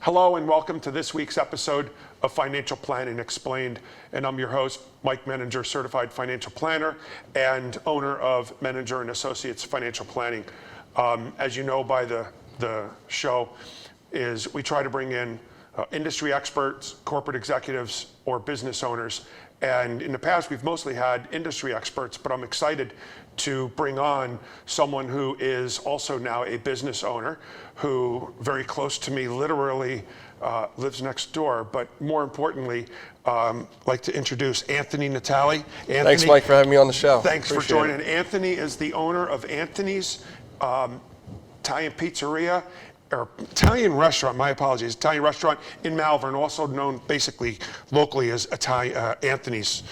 Hello and welcome to this week's episode of Financial Planning Explained. And I'm your host, Mike Menninger, certified financial planner and owner of Menninger and Associates Financial Planning. As you know by the show, is we try to bring in industry experts, corporate executives, or business owners. And in the past, we've mostly had industry experts, but I'm excited to bring on someone who is also now a business owner, who very close to me, literally lives next door, but more importantly, like to introduce Anthony Natale. Anthony, thanks, Mike, for having me on the show. Thanks for joining. Anthony is the owner of Anthony's Italian Pizzeria, or Italian restaurant, my apologies, Italian restaurant in Malvern, also known basically locally as Anthony's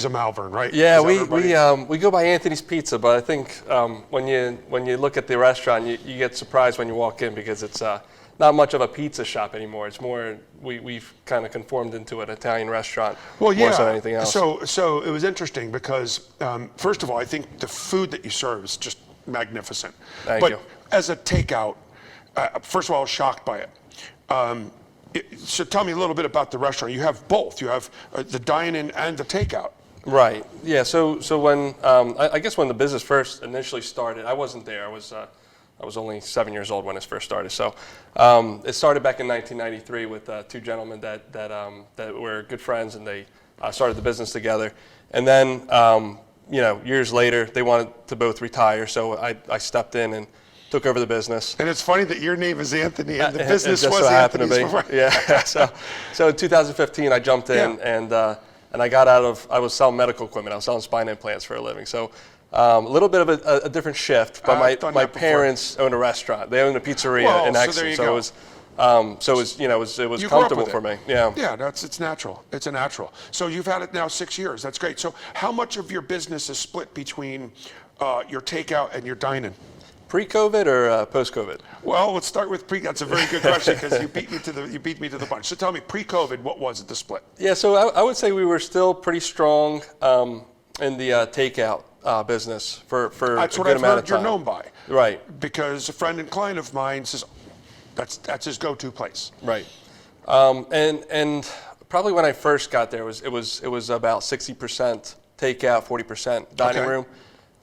of Malvern, right? Yeah, we go by Anthony's Pizza, but I think when you look at the restaurant, you get surprised when you walk in because it's not much of a pizza shop anymore. It's more we've kind of conformed into an Italian restaurant more so than anything else. So it was interesting because first of all, I think the food that you serve is just magnificent. Thank you. As a takeout, first of all, I was shocked by it. So tell me a little bit about the restaurant. You have both. You have the dine-in and the takeout. Right. Yeah. So when I guess when the business first initially started, I wasn't there. I was only 7 years old when it first started. So it started back in 1993 with two gentlemen that were good friends, and they started the business together. And then years later, they wanted to both retire, so I stepped in and took over the business. And it's funny that your name is Anthony and the business was so Anthony's. Happened to be. Yeah. So in 2015, I jumped in and I got I was selling medical equipment. I was selling spine implants for a living. So a little bit of a different shift. But my parents owned a restaurant. They owned a pizzeria in Exeter. So it was comfortable for me. Yeah. Yeah. It's natural. It's a natural. So you've had it now 6 years. That's great. So how much of your business is split between your takeout and your dine-in? Pre-COVID or post-COVID? Well, let's start with pre. That's a very good question because you beat me to the punch. So tell me, pre-COVID, what was it, the split? Yeah, so I would say we were still pretty strong in the takeout business for a good amount of time. That's what I've heard you're known by. Right. Because a friend and client of mine says that's his go-to place. Right. And probably when I first got there, it was about 60% takeout, 40% dining room.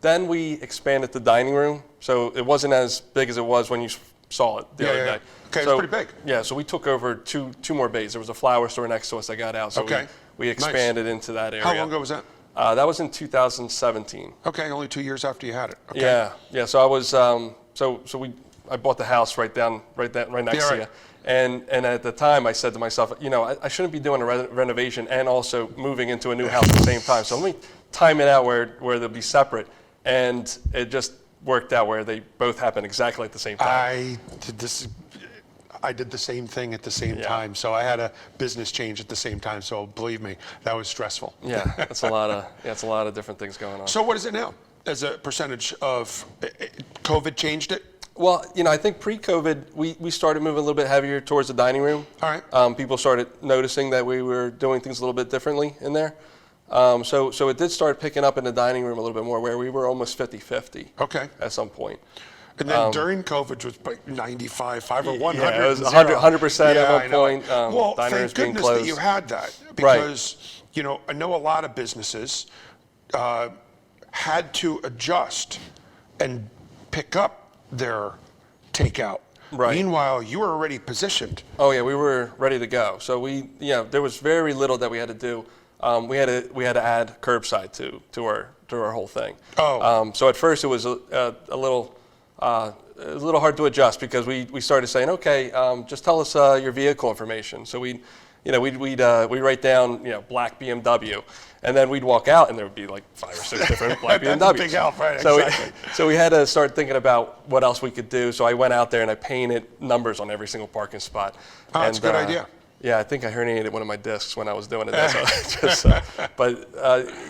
Then we expanded the dining room, so it wasn't as big as it was when you saw it the other day. Okay, it's pretty big. Yeah, so we took over two more bays. There was a flower store next to us that got out, so we expanded into that area. How long ago was that? That was in 2017. Okay, only 2 years after you had it. Okay. Yeah. So I was I bought the house right next to you. And at the time, I said to myself, I shouldn't be doing a renovation and also moving into a new house at the same time. So let me time it out where they'll be separate. And it just worked out where they both happened exactly at the same time. I did the same thing at the same time. So I had a business change at the same time. So believe me, that was stressful. Yeah, that's a lot of different things going on. So what is it now as a percentage of COVID changed it? Well, I think pre-COVID, we started moving a little bit heavier towards the dining room. All right. People started noticing that we were doing things a little bit differently in there. So it did start picking up in the dining room a little bit more, where we were almost 50-50 at some point. And then during COVID, it was like 95, 5 or 100. Yeah, it was 100% at one point. Well, thank goodness that you had that, because I know a lot of businesses had to adjust and pick up their takeout. Right. Meanwhile, you were already positioned. Oh yeah, we were ready to go. So there was very little that we had to do. We had to add curbside to our whole thing. So at first it was a little hard to adjust because we started saying, okay, just tell us your vehicle information. So we'd write down black BMW, and then we'd walk out and there would be like 5 or 6 different black BMWs. That's a big help, right? Exactly. So we had to start thinking about what else we could do. So I went out there and I painted numbers on every single parking spot. That's a good idea. Yeah, I think I herniated one of my discs when I was doing it. But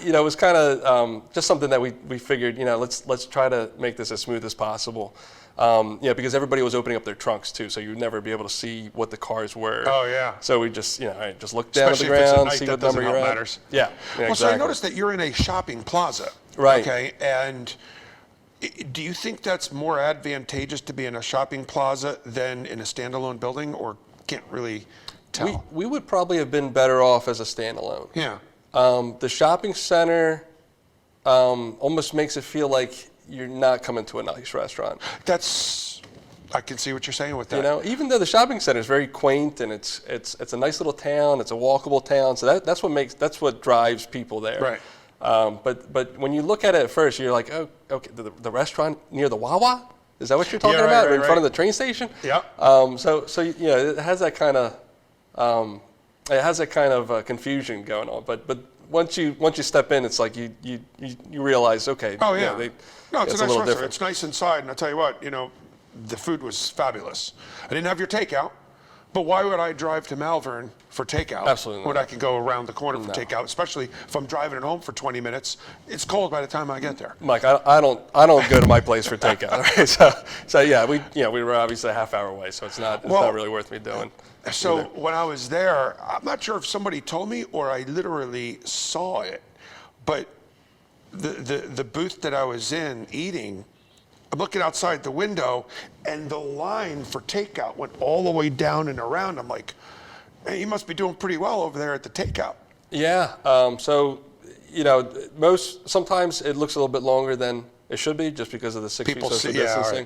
it was kind of just something that we figured, let's try to make this as smooth as possible. Because everybody was opening up their trunks too, so you'd never be able to see what the cars were. Oh yeah. So we just, just look down at the ground, see what number you're at. Matters. Yeah. Well, so I noticed that you're in a shopping plaza. Right. Okay, and do you think that's more advantageous to be in a shopping plaza than in a standalone building, or can't really tell. We would probably have been better off as a standalone. Yeah. The shopping center almost makes it feel like you're not coming to a nice restaurant. I can see what you're saying with that. You know, even though the shopping center is very quaint and it's a nice little town, it's a walkable town, so that's what drives people there. Right. But when you look at it at first, you're like, oh, okay, the restaurant near the Wawa? Is that what you're talking Yeah, about? right, In front of the train station? Yeah. So it has that kind of confusion going on. But once you step in, it's like you realize, okay. Oh yeah. You know, No, it's a nice little restaurant. different. It's nice inside, and I'll tell you what, the food was fabulous. I didn't have your takeout, but why would I drive to Malvern for takeout? Absolutely when not. I can go around the corner for takeout, especially if I'm driving it home for 20 minutes. It's cold by the time I get there. Mike, I don't go to my place for takeout. Right? So yeah, we were obviously a half hour away, so it's not really worth me doing. So either. when I was there, I'm not sure if somebody told me or I literally saw it, but the booth that I was in eating, I'm looking outside the window, and the line for takeout went all the way down and around. I'm like, hey, you must be doing pretty well over there at the takeout. Yeah. So, sometimes it looks a little bit longer than it should be, just because of the 6 feet social distancing.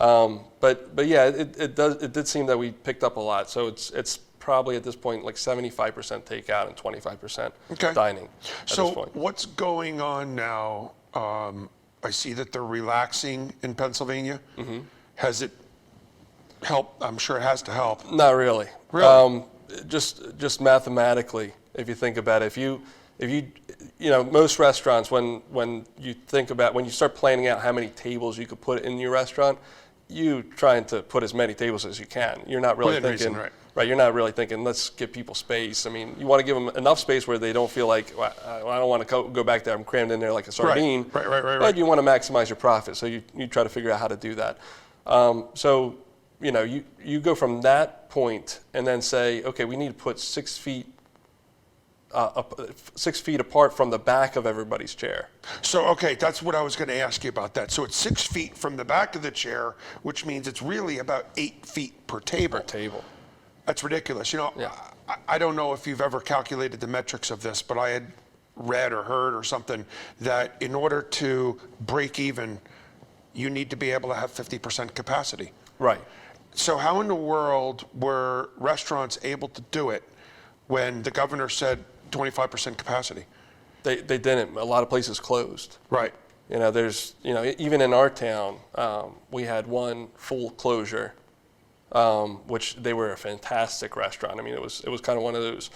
Right. But yeah, it did seem that we picked up a lot. So it's probably at this point like 75% takeout and 25% dining. So what's going on now? I see that they're relaxing in Pennsylvania. Mm-hmm. Has it helped? I'm sure it has to help. Not really. Really? Just mathematically, if you think about it, if you most restaurants, when you start planning out how many tables you could put in your restaurant, you trying to put as many tables as you can. You're not really thinking, reason, right? You're not really thinking, let's give people space. I mean, you want to give them enough space where they don't feel like, well, I don't want to go back there. I'm crammed in there like a sardine. Right. But you want to maximize your profit, so you try to figure out how to do that. So you go from that point and then say, okay, we need to put 6 feet. 6 feet apart from the back of everybody's chair. So, okay, that's what I was going to ask you about that. So it's 6 feet from the back of the chair, which means it's really about 8 feet per table. That's ridiculous. Yeah. I don't know if you've ever calculated the metrics of this, but I had read or heard or something that in order to break even, you need to be able to have 50% capacity. Right. So how in the world were restaurants able to do it when the governor said 25% capacity? They didn't. A lot of places closed. Right. There's, even in our town, we had one full closure, which they were a fantastic restaurant. I mean, it was kind of one of those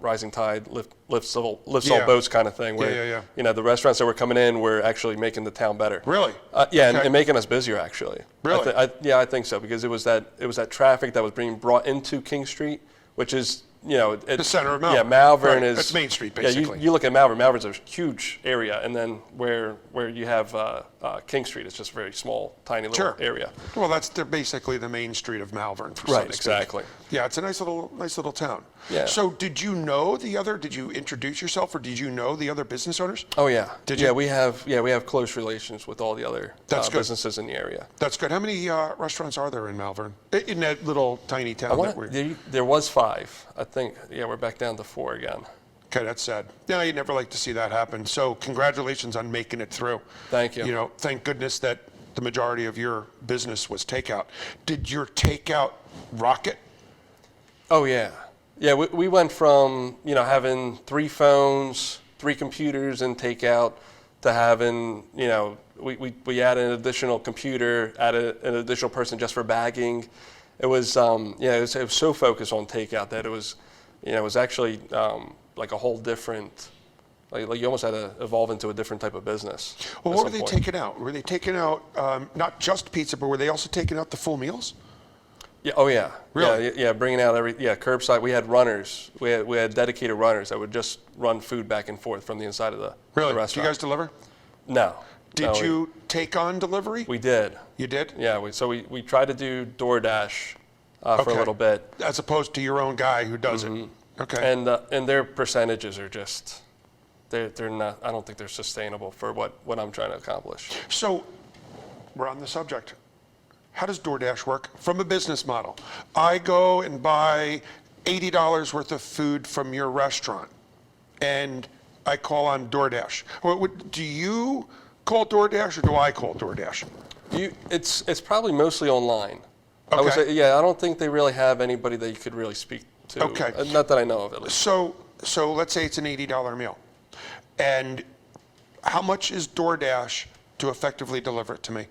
rising tide lifts all boats kind of thing, where the restaurants that were coming in were actually making the town better. Really? And making us busier actually. Really? I think so, because it was that traffic that was being brought into King Street, which is the center of Malvern. Yeah, Malvern is. That's Main Street, basically. Yeah, you look at Malvern. Malvern's a huge area, and then where you have King Street, it's just a very small, tiny little area. Well, they're basically the main street of Malvern. Right, exactly. Yeah, it's a nice little town. Yeah. So, did you introduce yourself, or did you know the other business owners? Oh yeah. Did you? Yeah, we have close relations with all the other businesses in the area. That's good. How many restaurants are there in Malvern? In that little tiny town there was 5. I think, we're back down to 4 again. Okay, that's sad. Yeah, you never like to see that happen. So congratulations on making it through. Thank you. Thank goodness that the majority of your business was takeout. Did your takeout rocket? Oh yeah. Yeah, we went from, having 3 phones, 3 computers in takeout, to having, we added an additional computer, added an additional person just for bagging. It was, it was so focused on takeout that it was actually like a whole different, like you almost had to evolve into a different type of business. Well, what were they taking out? Were they taking out not just pizza, but were they also taking out the full meals? Yeah. Oh yeah. Really? Yeah. Bringing out curbside. We had runners. We had dedicated runners that would just run food back and forth from the inside of the restaurant. Do you guys deliver? No. Did you take on delivery? We did. You did? Yeah. We tried to do DoorDash for a little bit, as opposed to your own guy who does it. Okay. And their percentages are just they're not. I don't think they're sustainable for what I'm trying to accomplish. So we're on the subject. how does DoorDash work from a business model? I go and buy $80 worth of food from your restaurant, and I call on DoorDash. Do you call DoorDash, or do I call DoorDash? It's probably mostly online. Okay. I would say, yeah, I don't think they really have anybody that you could really speak to. Okay. Not that I know of, at least. So let's say it's an $80 meal. And how much is DoorDash to effectively deliver it to me?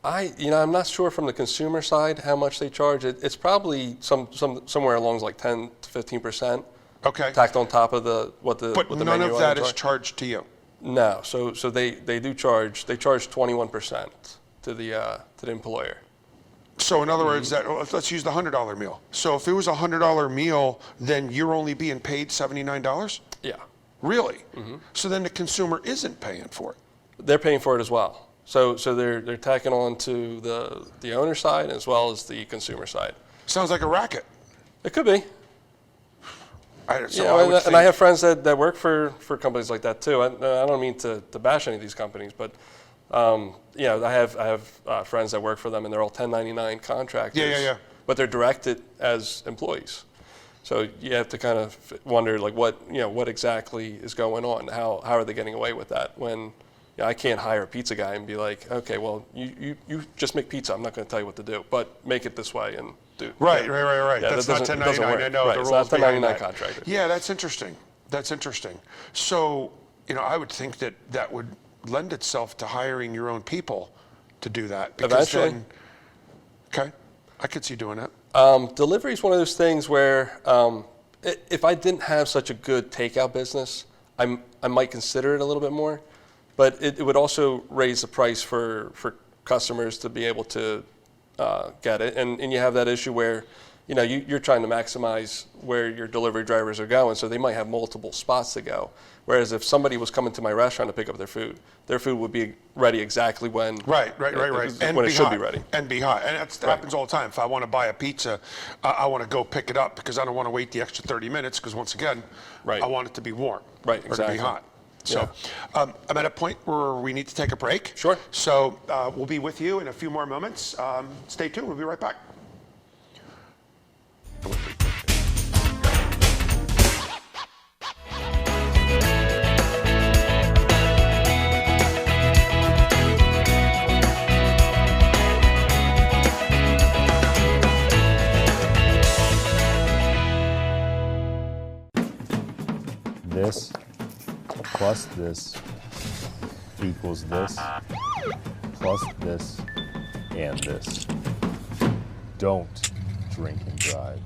I'm not sure from the consumer side how much they charge. It's probably somewhere along like 10 to 15%. Okay. Tacked on top of what the But menu none of that items is are. charged to you. No. So they do charge. They charge 21% to the employer. So in other words, let's use the $100 meal. So if it was a $100 meal, then you're only being paid $79? Yeah. Really? So then the consumer isn't paying for it. They're paying for it as well. So they're tacking on to the owner side as well as the consumer side. Sounds like a racket. It could be. I I have friends that work for companies like that too. I don't mean to bash any of these companies, but I have friends that work for them, and they're all 1099 contractors. Yeah. But they're directed as employees. So you have to kind of wonder, like, what exactly is going on? How are they getting away with that? When I can't hire a pizza guy and be like, okay, well, you just make pizza. I'm not going to tell you what to do, but make it this way and do. Right. Yeah, That's not 1099. I know right, the it's rules not 1099 behind that. contractor. Yeah, that's interesting. So, I would think that would lend itself to hiring your own people to do that. Because Eventually. Okay, I could see doing that. Delivery is one of those things where if I didn't have such a good takeout business, I might consider it a little bit more. But it would also raise the price for customers to be able to get it. And you have that issue where you're trying to maximize where your delivery drivers are going, so they might have multiple spots to go. Whereas if somebody was coming to my restaurant to pick up their food would be ready exactly when Right. And when it should be ready. And be hot. And that happens all the time. If I want to buy a pizza, I want to go pick it up because I don't want to wait the extra 30 minutes because once again, I want it to be warm or to be hot. So I'm at a point where we need to take a break. Sure. So we'll be with you in a few more moments. Stay tuned. We'll be right back. This plus this equals this plus this and this. Don't drink and drive.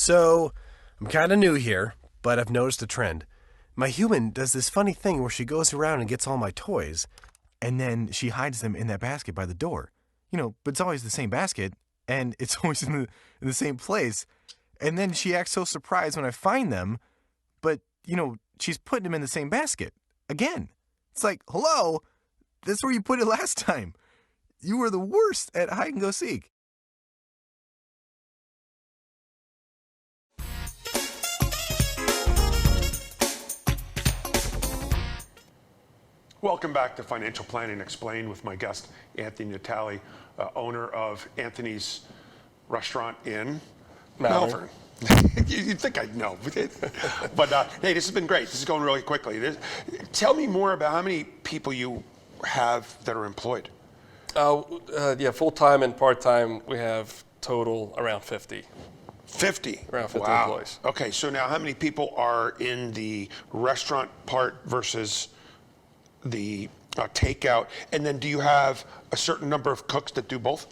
So, I'm kind of new here, but I've noticed a trend. My human does this funny thing where she goes around and gets all my toys, and then she hides them in that basket by the door. But it's always the same basket, and it's always in the same place. And then she acts so surprised when I find them, but, she's putting them in the same basket. Again. It's like, hello, that's where you put it last time. You were the worst at hide and go seek. Welcome back to Financial Planning Explained with my guest, Anthony Natale, owner of Anthony's Restaurant in Malvern. You'd think I'd know. But hey, this has been great. This is going really quickly. Tell me more about how many people you have that are employed. Full-time and part-time, we have total around 50. 50? Around 50 wow. employees. Okay, so now how many people are in the restaurant part versus the takeout? And then do you have a certain number of cooks that do both?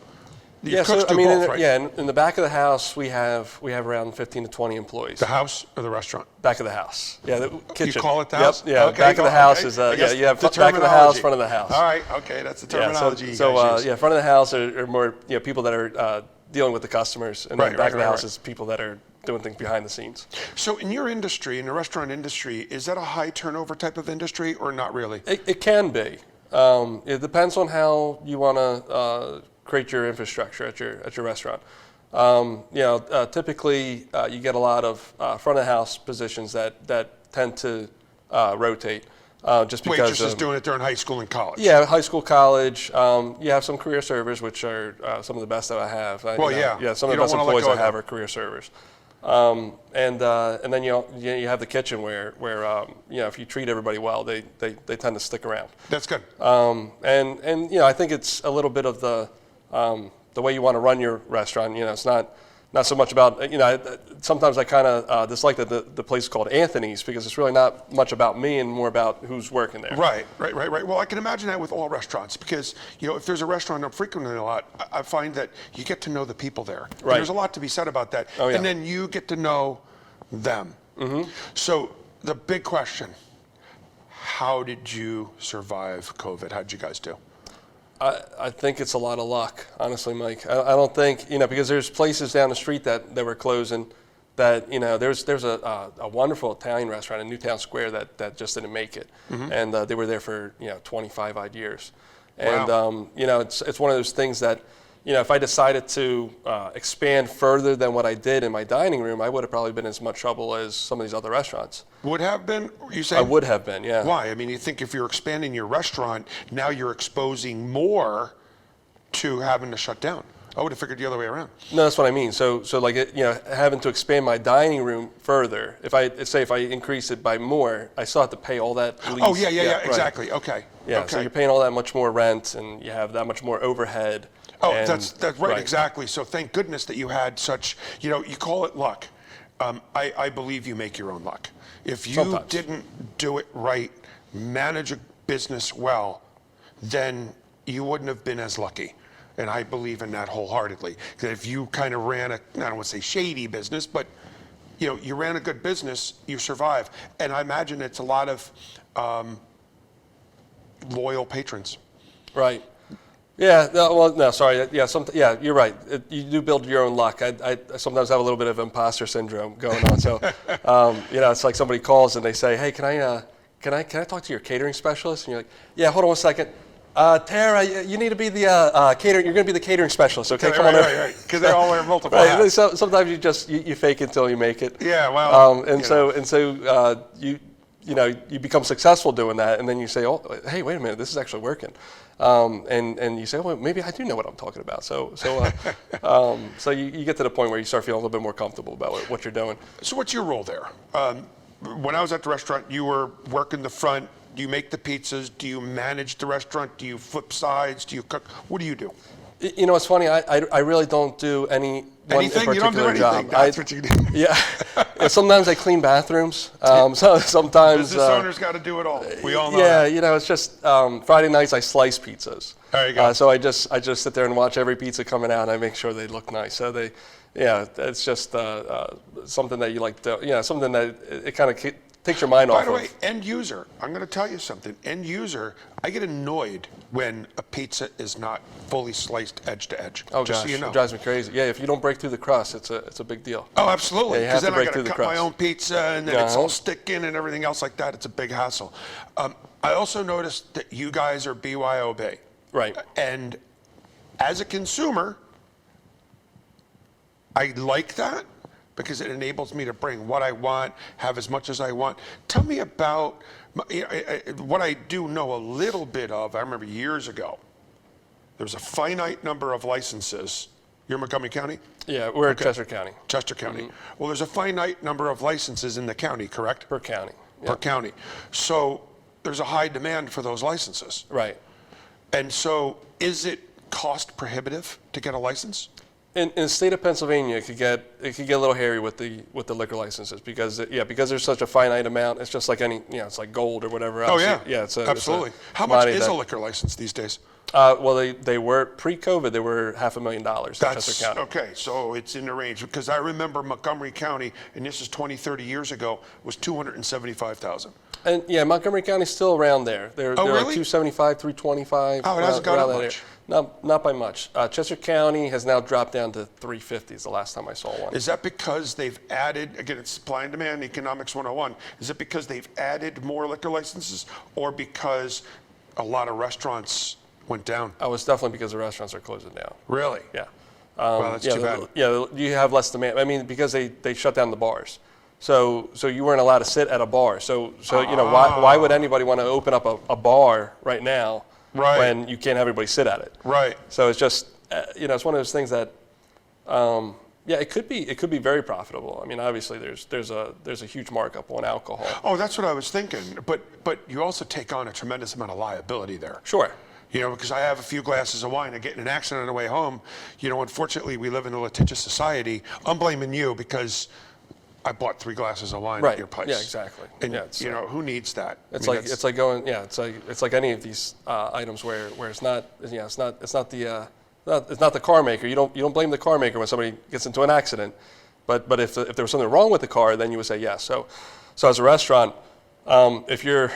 Your cooks do both, right? in the back of the house, we have around 15 to 20 employees. The house or the restaurant? Back of the house. Yeah, the kitchen. You call it the Yep, house? yeah, Okay, back of the house is, I guess you have the back of the house, terminology. front of the house. All right, okay, that's the terminology. Yeah, front of the house are more, people that are dealing with the customers, and then back of the house is people that are doing things behind the scenes. So in your industry, in the restaurant industry, is that a high turnover type of industry or not really? It can be. It depends on how you want to create your infrastructure at your restaurant. Typically you get a lot of front of house positions that tend to rotate. Just because waitresses doing it during high school and college. Yeah, high school, college. You have some career servers, which are some of the best that I have. Some of the best employees I have are career servers. And then you have the kitchen where if you treat everybody well, they tend to stick around. That's good. And I think it's a little bit of the way you want to run your restaurant. It's not so much about, sometimes I kind of dislike that the place is called Anthony's, because it's really not much about me and more about who's working there. Right. Well, I can imagine that with all restaurants, because, if there's a restaurant I'm frequenting a lot, I find that you get to know the people there. Right. And there's a lot to be said about that. Oh, yeah. And then you get to know them. Mm-hmm. So the big question, how did you survive COVID? How did you guys do? I think it's a lot of luck, honestly, Mike. I don't think, because there's places down the street that were closing that, there's a wonderful Italian restaurant in Newtown Square that just didn't make it. Mm-hmm. And they were there for, 25 odd years. And, wow. It's one of those things that, if I decided to expand further than what I did in my dining room, I would have probably been in as much trouble as some of these other restaurants. Would have been, you say? I would have been, yeah. Why? I mean, you think if you're expanding your restaurant, now you're exposing more to having to shut down. I would have figured the other way around. No, that's what I mean. So like, having to expand my dining room further, if I increase it by more, I still have to pay all that lease. Oh, yeah, right. exactly. Okay. Yeah, okay. So you're paying all that much more rent, and you have that much more overhead. Oh, that's right, exactly. So thank goodness that you had such, you call it luck. I believe you make your own luck. If you Sometimes. didn't do it right, manage a business well, then you wouldn't have been as lucky. And I believe in that wholeheartedly. That if you kind of ran I don't want to say shady business, but you ran a good business, you survive. And I imagine it's a lot of loyal patrons. Right. Yeah. No. Sorry. Yeah. You're right. You do build your own luck. I sometimes have a little bit of imposter syndrome going on. So, it's like somebody calls and they say, "Hey, can I talk to your catering specialist?" And you're like, "Yeah, hold on one second. Tara, you need to be the catering. You're going to be the catering specialist, okay? Come on over." Right. Because they all wear multiple hats. So sometimes you fake it until you make it. Yeah. Well. So you become successful doing that, and then you say, "Oh, hey, wait a minute, this is actually working." And you say, "Well, maybe I do know what I'm talking about." So you get to the point where you start feeling a little bit more comfortable about what you're doing. So what's your role there? When I was at the restaurant, you were working the front. Do you make the pizzas? Do you manage the restaurant? Do you flip sides? Do you cook? What do you do? It's funny. I really don't do anything in particular you don't do anything. job. That's what you do. Yeah. Sometimes I clean bathrmes. Sometimes business owners got to do it all. We all know. Yeah. that. It's just Friday nights I slice pizzas. There you go. So I just sit there and watch every pizza coming out, and I make sure they look nice. So it's just something that you like to. Something that it kind of takes your mind off. By the way, end user, I'm going to tell you something. End user, I get annoyed when a pizza is not fully sliced edge to edge. Oh just gosh, so you know. it drives me crazy. Yeah, if you don't break through the crust, it's a big deal. Oh, absolutely. Yeah, you have Because to then I break got to through the cut my crust. own pizza, and then it's all sticking and everything else like that. It's a big hassle. I also noticed that you guys are BYOB. Right. And as a consumer, I like that, because it enables me to bring what I want, have as much as I want. Tell me about what I do know a little bit of. I remember years ago, there was a finite number of licenses. You're Montgomery County? Yeah, we're in Chester County. Chester County. Well, there's a finite number of licenses in the county, correct? Per county. Per Yep. county. So there's a high demand for those licenses. Right. And so is it cost prohibitive to get a license? in the state of Pennsylvania, it could get a little hairy with the liquor licenses because there's such a finite amount. It's just like any, it's like gold or whatever else. Oh yeah, absolutely. How much is a liquor license these days? Well, they were pre-COVID. They were $500,000 in Chester County. Okay, so it's in the range because I remember Montgomery County, and this is 20, 30 years ago, was 275,000. And yeah, Montgomery County's still around there. They're really? like 275, 325. Oh, it hasn't gone up much. Not by much. Chester County has now dropped down to 350 is the last time I saw one. Is that because they've added, again, it's supply and demand, economics 101, is it because they've added more liquor licenses or because a lot of restaurants went down? Oh, it's definitely because the restaurants are closing down. Really? Yeah. Well, that's too bad. Yeah, you have less demand. I mean, because they shut down the bars. So you weren't allowed to sit at a bar. So why would anybody want to open up a bar right now when you can't have everybody sit at it? Right. So it's just it's one of those things that it could be very profitable. I mean, obviously there's a huge markup on alcohol. Oh, that's what I was thinking. But you also take on a tremendous amount of liability there. Sure. Because I have a few glasses of wine and get in an accident on the way home. Unfortunately, we live in a litigious society. I'm blaming you because I bought 3 glasses of wine at your place. Yeah, exactly. And who needs that? It's like any of these items where it's not the car maker. You don't blame the car maker when somebody gets into an accident, but if there was something wrong with the car, then you would say yes. So as a restaurant, if you're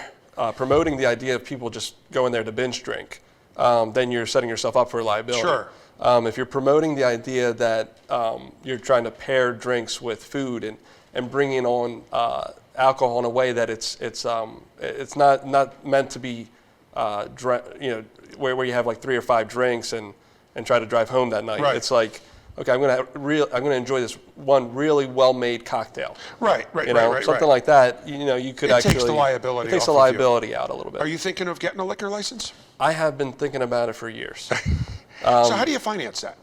promoting the idea of people just going there to binge drink, then you're setting yourself up for liability. Sure. If you're promoting the idea that you're trying to pair drinks with food and bringing on alcohol in a way that it's not meant to be, where you have like 3 or 5 drinks and try to drive home that night. Right. It's like, okay, I'm gonna enjoy this one really well-made cocktail. Right. Something like that. You could It takes the liability It takes the off of you. liability out a little bit. Are you thinking of getting a liquor license? I have been thinking about it for years. So how do you finance that?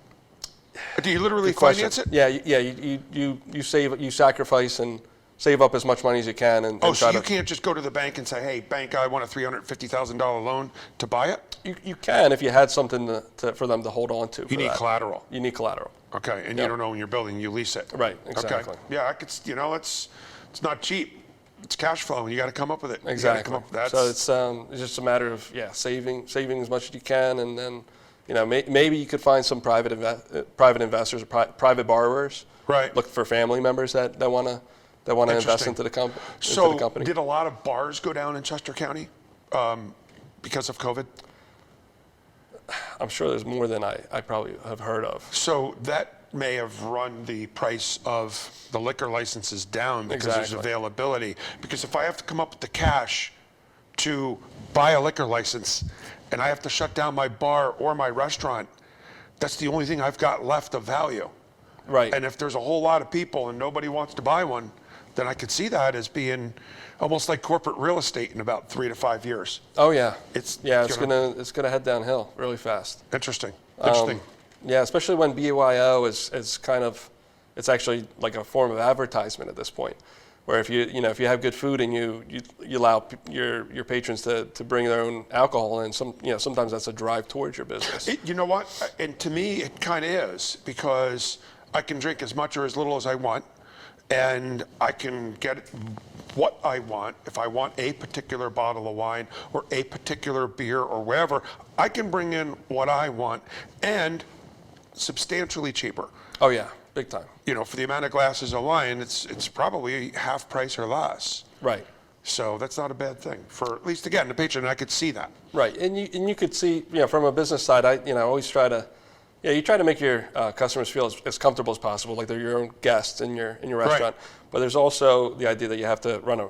Do you literally finance it? Yeah. You save, you sacrifice, and save up as much money as you can. And so you can't just go to the bank and say, "Hey, bank, I want a $350,000 loan to buy it." You can if you had something for them to hold on to. You need collateral. You need collateral. Okay, and you don't own your building, you lease it. Right. Exactly. Okay. Yeah, it's not cheap. It's cash flow, and you got to come up with it. Exactly. You gotta come up with that. So it's just a matter of saving as much as you can, and then maybe you could find some private investors or private borrowers. Right. Look for family members that want to invest into the company. So did a lot of bars go down in Chester County because of COVID? I'm sure there's more than I probably have heard of. So that may have run the price of the liquor licenses down because there's availability. Because if I have to come up with the cash to buy a liquor license and I have to shut down my bar or my restaurant, that's the only thing I've got left of value. Right. And if there's a whole lot of people and nobody wants to buy one, then I could see that as being almost like corporate real estate in about 3 to 5 years. Oh yeah. It's gonna head downhill really fast. Interesting. Yeah, especially when BYO is kind of, it's actually like a form of advertisement at this point, where if you have good food and you allow your patrons to bring their own alcohol in, sometimes that's a drive towards your business. You know what? And to me, it kind of is, because I can drink as much or as little as I want, and I can get what I want. If I want a particular bottle of wine or a particular beer or whatever, I can bring in what I want, and substantially cheaper. Oh yeah, big time. For the amount of glasses of wine, it's probably half price or less. Right. So that's not a bad thing for, at least again, the patron. I could see that. Right, and you could see, from a business side, I always try to, you try to make your customers feel as comfortable as possible, like they're your own guests in your restaurant. Right. But there's also the idea that you have to run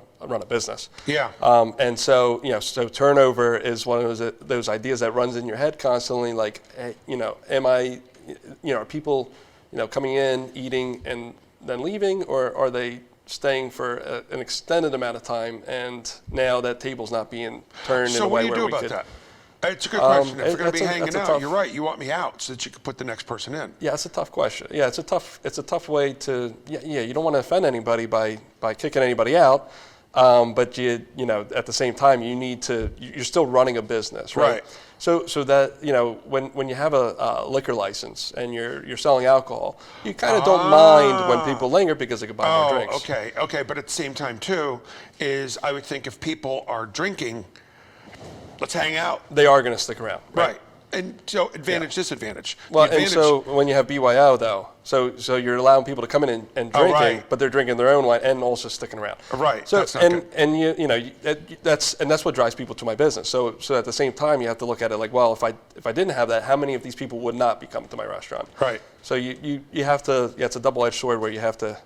a business. Yeah. And so so turnover is one of those ideas that runs in your head constantly. Like, hey, are people coming in, eating, and then leaving, or are they staying for an extended amount of time? And now that table's not being turned in a way where we could. So what do you do about that? It's a good question. If you're going to be hanging out, you're right. You want me out so that you can put the next person in. Yeah, it's a tough question. Yeah, it's a tough way to. Yeah, you don't want to offend anybody by kicking anybody out, but you know, at the same time, you're still running a business, right? Right. So that, you know, when you have a liquor license and you're selling alcohol, you kind of don't mind when people linger because they can buy more drinks. Okay. But at the same time, too, is I would think if people are drinking, let's hang out. They are going to stick around. Right. And so advantage, disadvantage. Well, The and so when you have BYO though, so you're allowing people to come in and drinking, right. but they're drinking their own wine and also sticking around. Right, So that's not good. and you know that's what drives people to my business. So at the same time, you have to look at it like, well, if I didn't have that, how many of these people would not be coming to my restaurant? Right. So you have to. Yeah, it's a double-edged sword where you have to.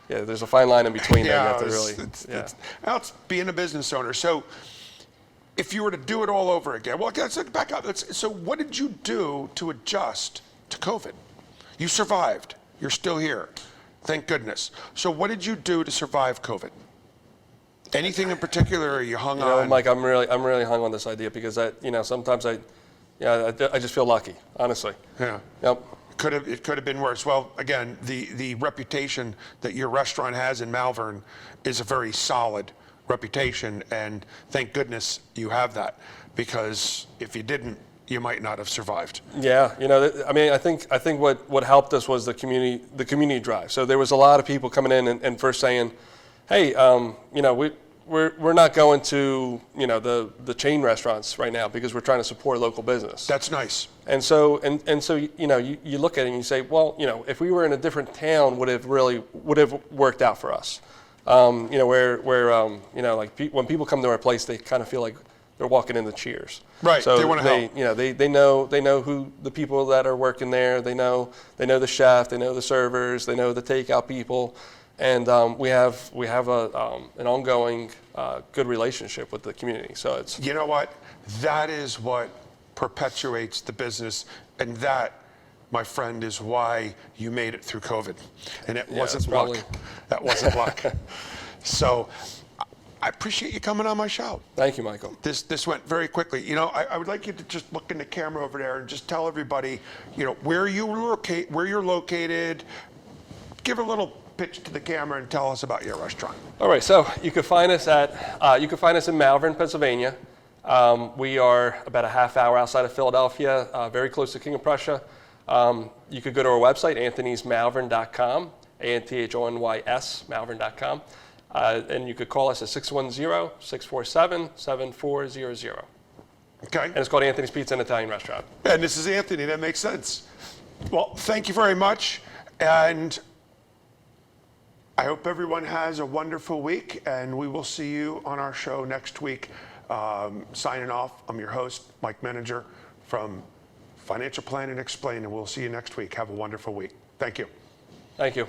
Yeah, there's a fine line in between there. You have to really. Now it's being a business owner. So if you were to do it all over again, well, let's back up. So what did you do to adjust to COVID? You survived. You're still here. Thank goodness. So what did you do to survive COVID? Anything in particular, or you hung on? Mike, I'm really hung on this idea because sometimes I just feel lucky, honestly. Yeah. Yep. It could have been worse. Well, again, the reputation that your restaurant has in Malvern is a very solid reputation, and thank goodness you have that, because if you didn't, you might not have survived. Yeah, I mean, I think what helped us was the community drive. So there was a lot of people coming in and first saying, hey, we're not going to the chain restaurants right now because we're trying to support local business. That's nice. And so you look at it and you say, well, if we were in a different town, would have worked out for us. When people come to our place, they kind of feel like they're walking in the Cheers. Right. So they want to help. They know who the people that are working there. They know the chef. They know the servers. They know the takeout people, and we have an ongoing good relationship with the community. So it's. You know what? That is what perpetuates the business, and that, my friend, is why you made it through COVID. And it wasn't luck. That wasn't luck. So I appreciate you coming on my show. Thank you, Michael. This went very quickly. I would like you to just look in the camera over there and just tell everybody, where you're located. Give a little pitch to the camera and tell us about your restaurant. All right, so you can find us in Malvern, Pennsylvania. We are about a half hour outside of Philadelphia, very close to King of Prussia. You could go to our website, anthonysmalvern.com, ANTHONYS, malvern.com. And you could call us at 610-647-7400. Okay. And it's called Anthony's Pizza and Italian Restaurant. And this is Anthony. That makes sense. Well, thank you very much. And I hope everyone has a wonderful week. And we will see you on our show next week. Signing off, I'm your host, Mike Menninger from Financial Plan and Explain. And we'll see you next week. Have a wonderful week. Thank you. Thank you.